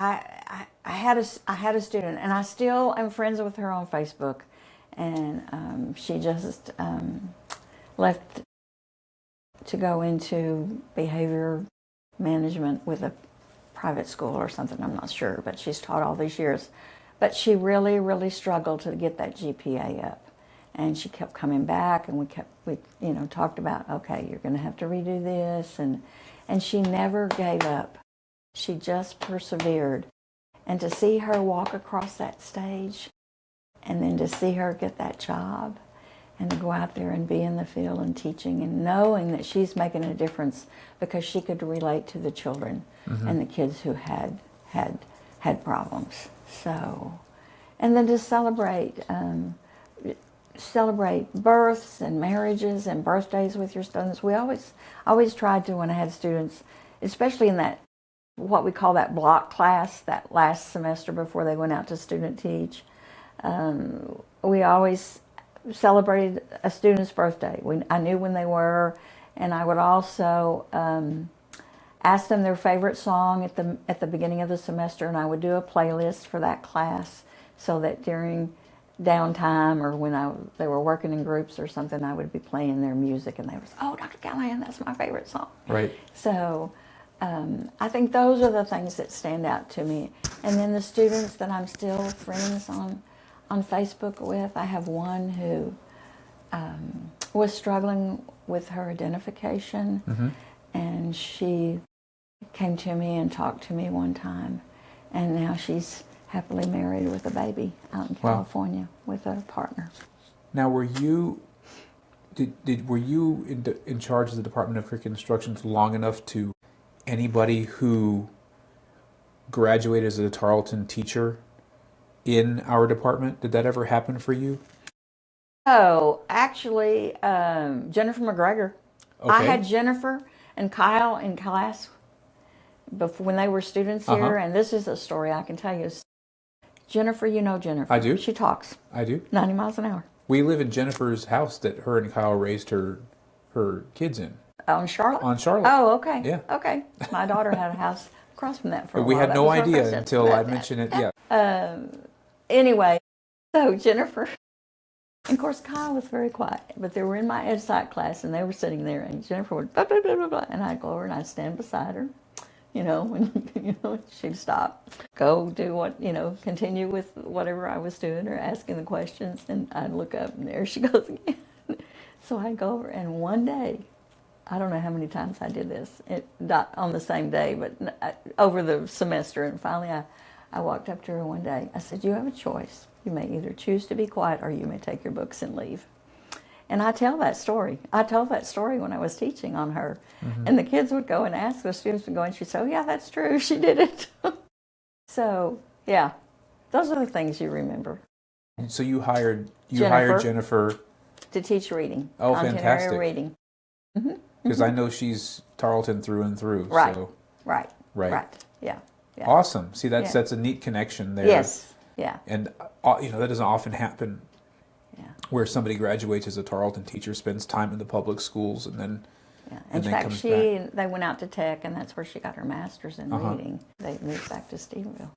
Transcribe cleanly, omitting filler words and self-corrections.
I had a student, and I still am friends with her on Facebook, and she just left to go into behavior management with a private school or something. I'm not sure, but she's taught all these years. But she really, really struggled to get that GPA up, and she kept coming back, and we talked about, okay, you're going to have to redo this, and she never gave up. She just persevered. And to see her walk across that stage, and then to see her get that job, and to go out there and be in the field and teaching, and knowing that she's making a difference because she could relate to the children and the kids who had problems. So, and then to celebrate births and marriages and birthdays with your students. We always tried to, when I had students, especially in that, what we call that block class, that last semester before they went out to student teach, we always celebrated a student's birthday. I knew when they were, and I would also ask them their favorite song at the beginning of the semester, and I would do a playlist for that class so that during downtime or when they were working in groups or something, I would be playing their music, and they would say, "Oh, Dr. Calahan, that's my favorite song." Right. So I think those are the things that stand out to me. And then the students that I'm still friends on Facebook with, I have one who was struggling with her identification, and she came to me and talked to me one time, and now she's happily married with a baby out in California with a partner. Now, were you in charge of the Department of Curriculum Instruction long enough to anybody who graduated as a Tarleton teacher in our department? Did that ever happen for you? Oh, actually, Jennifer McGregor. Okay. I had Jennifer and Kyle in class before, when they were students here, and this is a story I can tell you. Jennifer, you know Jennifer. I do. She talks. I do. 90 miles an hour. We live in Jennifer's house that her and Kyle raised her kids in. On Charlotte? On Charlotte. Oh, okay. Yeah. Okay. My daughter had a house across from that for a while. We had no idea until I mentioned it. Yeah. Anyway, so Jennifer, and of course Kyle was very quiet, but they were in my ed psych class, and they were sitting there, and Jennifer would blah, blah, blah, blah, blah, and I'd go over and I'd stand beside her, and she'd stop, go do what, continue with whatever I was doing or asking the questions, and I'd look up, and there she goes again. So I'd go over, and one day, I don't know how many times I did this, not on the same day, but over the semester, and finally I walked up to her one day. I said, "You have a choice. You may either choose to be quiet or you may take your books and leave." And I tell that story. I told that story when I was teaching on her. And the kids would go and ask, the students would go, and she'd say, "Oh, yeah, that's true. She did it." So, yeah, those are the things you remember. So you hired Jennifer to teach reading. Oh, fantastic. Reading. Because I know she's Tarleton through and through. Right. So. Right. Yeah. Awesome. See, that's a neat connection there. Yes. Yeah. And that doesn't often happen. Yeah. Where somebody graduates as a Tarleton teacher, spends time in the public schools, and then In fact, they went out to Tech, and that's where she got her master's in reading. They moved back to Stephenville.